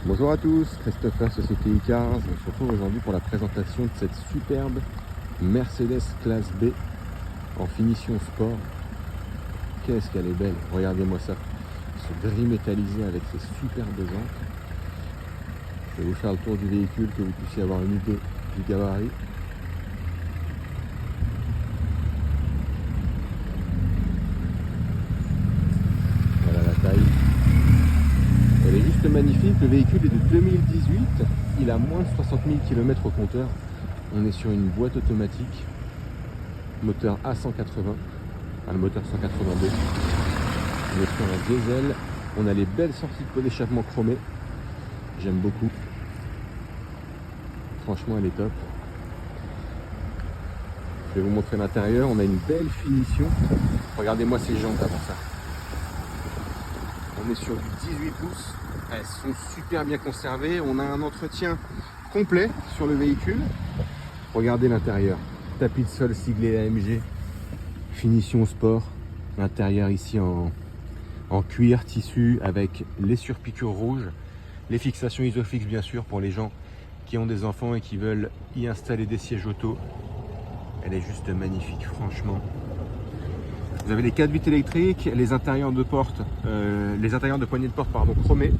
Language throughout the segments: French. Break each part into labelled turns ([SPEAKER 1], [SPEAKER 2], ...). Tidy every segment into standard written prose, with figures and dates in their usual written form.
[SPEAKER 1] Bonjour à tous, Christopher, Société Icar. On se retrouve aujourd'hui pour la présentation de cette superbe Mercedes classe B en finition sport. Qu'est-ce qu'elle est belle, regardez-moi ça. Ce gris métallisé avec ses superbes jantes. Je vais vous faire le tour du véhicule, que vous puissiez avoir une idée du gabarit. Voilà la taille. Elle est juste magnifique. Le véhicule est de 2018. Il a moins de 60 000 km au compteur. On est sur une boîte automatique. Moteur A180. Le moteur 182. On est sur un diesel. On a les belles sorties de pot d'échappement chromées. J'aime beaucoup. Franchement, elle est top. Je vais vous montrer l'intérieur. On a une belle finition. Regardez-moi ces jantes avant ça. On est sur du 18 pouces. Elles sont super bien conservées. On a un entretien complet sur le véhicule. Regardez l'intérieur. Tapis de sol siglé AMG. Finition sport. L'intérieur ici en cuir, tissu avec les surpiqûres rouges. Les fixations Isofix bien sûr pour les gens qui ont des enfants et qui veulent y installer des sièges auto. Elle est juste magnifique, franchement. Vous avez les 4 vitres électriques, les intérieurs de porte, les intérieurs de poignées de porte chromés.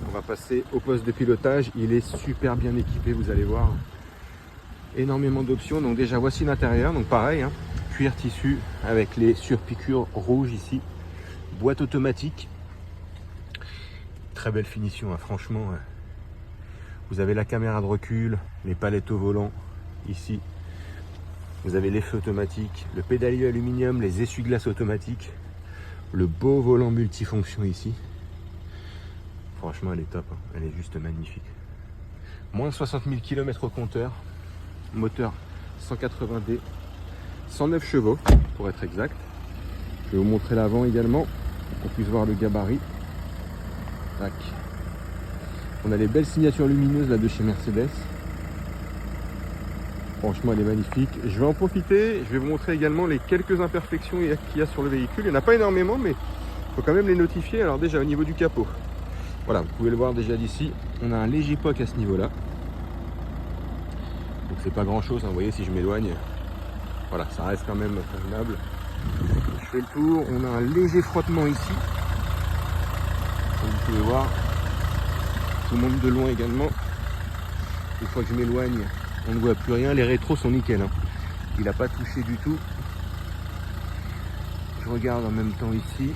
[SPEAKER 1] On va passer au poste de pilotage. Il est super bien équipé, vous allez voir. Énormément d'options. Donc déjà voici l'intérieur. Donc pareil, hein, cuir tissu avec les surpiqûres rouges ici. Boîte automatique. Très belle finition, hein, franchement. Vous avez la caméra de recul, les palettes au volant ici. Vous avez les feux automatiques, le pédalier aluminium, les essuie-glaces automatiques, le beau volant multifonction ici. Franchement, elle est top, hein. Elle est juste magnifique. Moins de 60 000 km au compteur, moteur 180D, 109 chevaux pour être exact. Je vais vous montrer l'avant également, pour qu'on puisse voir le gabarit. Tac. On a les belles signatures lumineuses là de chez Mercedes. Franchement, elle est magnifique. Je vais en profiter. Je vais vous montrer également les quelques imperfections qu'il y a sur le véhicule. Il n'y en a pas énormément, mais il faut quand même les notifier. Alors déjà, au niveau du capot, voilà, vous pouvez le voir déjà d'ici. On a un léger poc à ce niveau-là. Donc c'est pas grand-chose, hein. Vous voyez, si je m'éloigne, voilà, ça reste quand même convenable. Je fais le tour. On a un léger frottement ici. Comme vous pouvez voir. Je vous montre de loin également. Une fois que je m'éloigne, on ne voit plus rien. Les rétros sont nickel, hein. Il n'a pas touché du tout. Je regarde en même temps ici.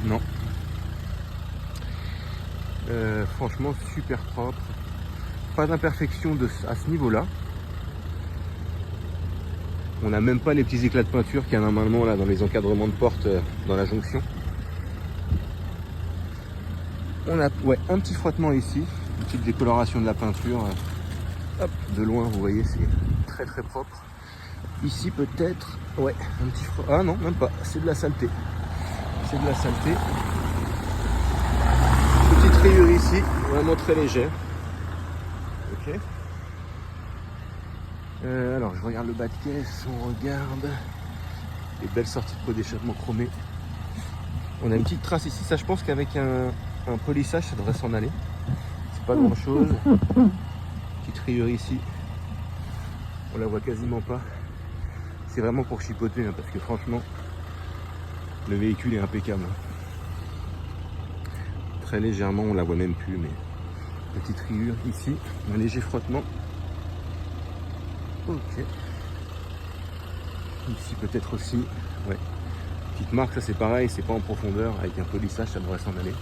[SPEAKER 1] Non. Franchement, super propre. Pas d'imperfection à ce niveau-là. On n'a même pas les petits éclats de peinture qu'il y a normalement là dans les encadrements de porte dans la jonction. On a un petit frottement ici. Une petite décoloration de la peinture. Hop, de loin, vous voyez, c'est très très propre. Ici peut-être, un petit frottement. Ah non, même pas, c'est de la saleté. C'est de la saleté. Petite rayure ici, vraiment très légère. Ok. Alors, je regarde le bas de caisse, on regarde les belles sorties de pot d'échappement chromées. On a une petite trace ici, ça je pense qu'avec un polissage, ça devrait s'en aller. C'est pas grand chose. Petite rayure ici, on la voit quasiment pas. C'est vraiment pour chipoter, hein, parce que franchement le véhicule est impeccable, hein. Très légèrement, on la voit même plus, mais petite rayure ici, un léger frottement. Ok, ici peut-être aussi, petite marque, ça c'est pareil, c'est pas en profondeur, avec un polissage ça devrait s'en aller.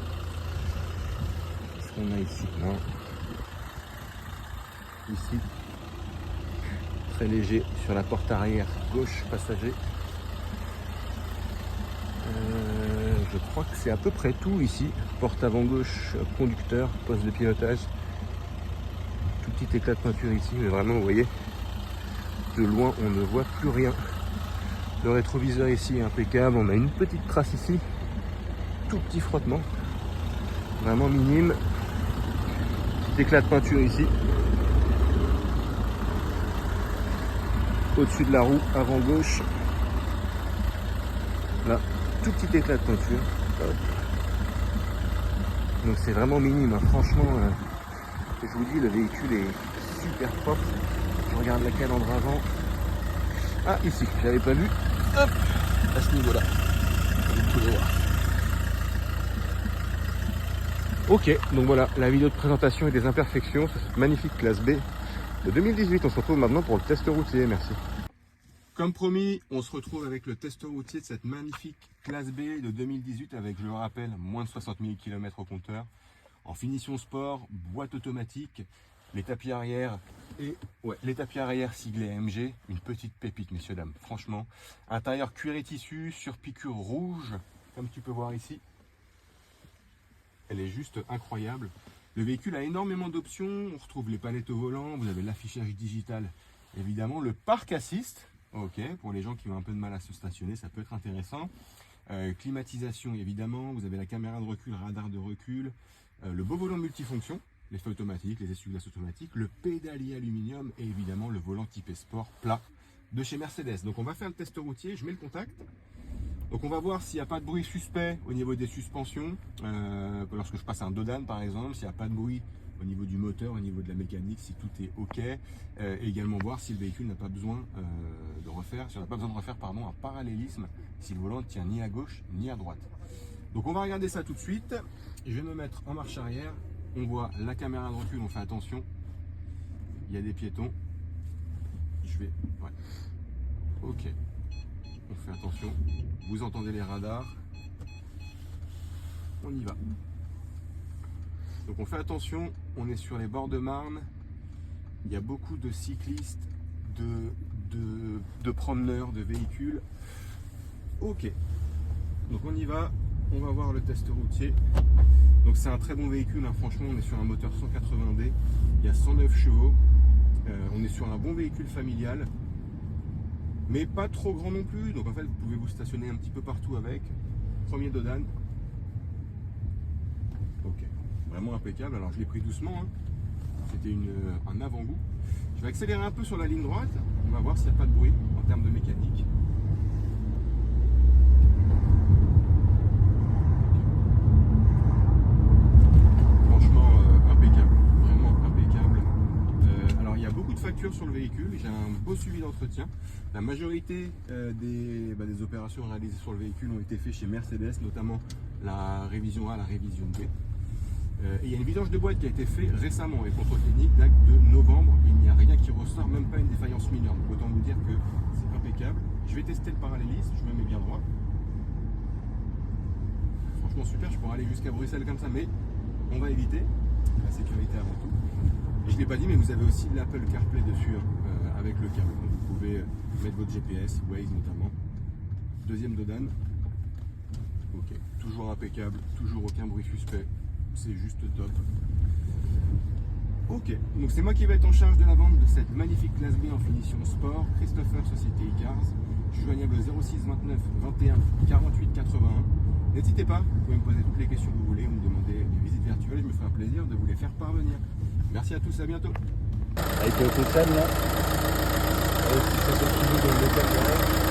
[SPEAKER 1] Qu'est-ce qu'on a ici? Non. Ici, très léger sur la porte arrière gauche passager. Je crois que c'est à peu près tout ici. Porte avant gauche, conducteur, poste de pilotage. Tout petit éclat de peinture ici, mais vraiment vous voyez, de loin on ne voit plus rien. Le rétroviseur ici est impeccable. On a une petite trace ici, tout petit frottement, vraiment minime. Petit éclat de peinture ici. Au-dessus de la roue avant gauche, là, tout petit éclat de peinture. Hop. Donc c'est vraiment minime, hein. Franchement, je vous dis, le véhicule est super propre. Je regarde la calandre avant. Ah, ici, j'avais pas vu. Hop, à ce niveau-là. Vous pouvez voir. Ok, donc voilà, la vidéo de présentation et des imperfections sur cette magnifique classe B de 2018. On se retrouve maintenant pour le test routier. Merci. Comme promis, on se retrouve avec le test routier de cette magnifique classe B de 2018 avec, je le rappelle, moins de 60 000 km au compteur. En finition sport, boîte automatique, les tapis arrière les tapis arrière siglés AMG, une petite pépite, messieurs dames. Franchement, intérieur cuir et tissu sur piqûre rouge, comme tu peux voir ici. Elle est juste incroyable. Le véhicule a énormément d'options. On retrouve les palettes au volant, vous avez l'affichage digital, évidemment, le parc assist. Ok, pour les gens qui ont un peu de mal à se stationner, ça peut être intéressant. Climatisation, évidemment, vous avez la caméra de recul, radar de recul, le beau volant multifonction, les feux automatiques, les essuie-glaces automatiques, le pédalier aluminium et évidemment le volant typé sport plat de chez Mercedes. Donc on va faire le test routier, je mets le contact. Donc on va voir s'il n'y a pas de bruit suspect au niveau des suspensions, lorsque je passe un Dodan par exemple, s'il n'y a pas de bruit au niveau du moteur, au niveau de la mécanique, si tout est ok, et également voir si le véhicule n'a pas besoin de refaire, un parallélisme, si le volant ne tient ni à gauche ni à droite. Donc on va regarder ça tout de suite. Je vais me mettre en marche arrière. On voit la caméra de recul, on fait attention. Il y a des piétons. Ouais. Ok. On fait attention. Vous entendez les radars. On y va. Donc on fait attention, on est sur les bords de Marne. Il y a beaucoup de cyclistes, de promeneurs, de véhicules. Ok. Donc on y va. On va voir le test routier. Donc c'est un très bon véhicule, hein. Franchement on est sur un moteur 180D, il y a 109 chevaux, on est sur un bon véhicule familial, mais pas trop grand non plus, donc en fait vous pouvez vous stationner un petit peu partout avec. Premier Dodan. Ok, vraiment impeccable, alors je l'ai pris doucement, hein. C'était un avant-goût. Je vais accélérer un peu sur la ligne droite, on va voir s'il n'y a pas de bruit en termes de mécanique. Sur le véhicule, j'ai un beau suivi d'entretien. La majorité des opérations réalisées sur le véhicule ont été faites chez Mercedes, notamment la révision A, la révision B. Et il y a une vidange de boîte qui a été faite récemment et contrôle technique date de novembre. Il n'y a rien qui ressort, même pas une défaillance mineure. Donc autant vous dire que c'est impeccable. Je vais tester le parallélisme, je me mets bien droit. Franchement super, je pourrais aller jusqu'à Bruxelles comme ça, mais on va éviter. La sécurité avant tout. Et je ne l'ai pas dit, mais vous avez aussi l'Apple CarPlay dessus, hein, avec le câble. Donc vous pouvez mettre votre GPS, Waze notamment. Deuxième Dodan. Ok, toujours impeccable, toujours aucun bruit suspect. C'est juste top. Ok, donc c'est moi qui vais être en charge de la vente de cette magnifique classe B en finition sport. Christopher, Société Icars. Je suis joignable 06 29 21 48 81. N'hésitez pas, vous pouvez me poser toutes les questions que vous voulez, vous me demander des visites virtuelles, je me ferai un plaisir de vous les faire parvenir. Merci à tous, à bientôt.
[SPEAKER 2] Avec le Sam là, avec le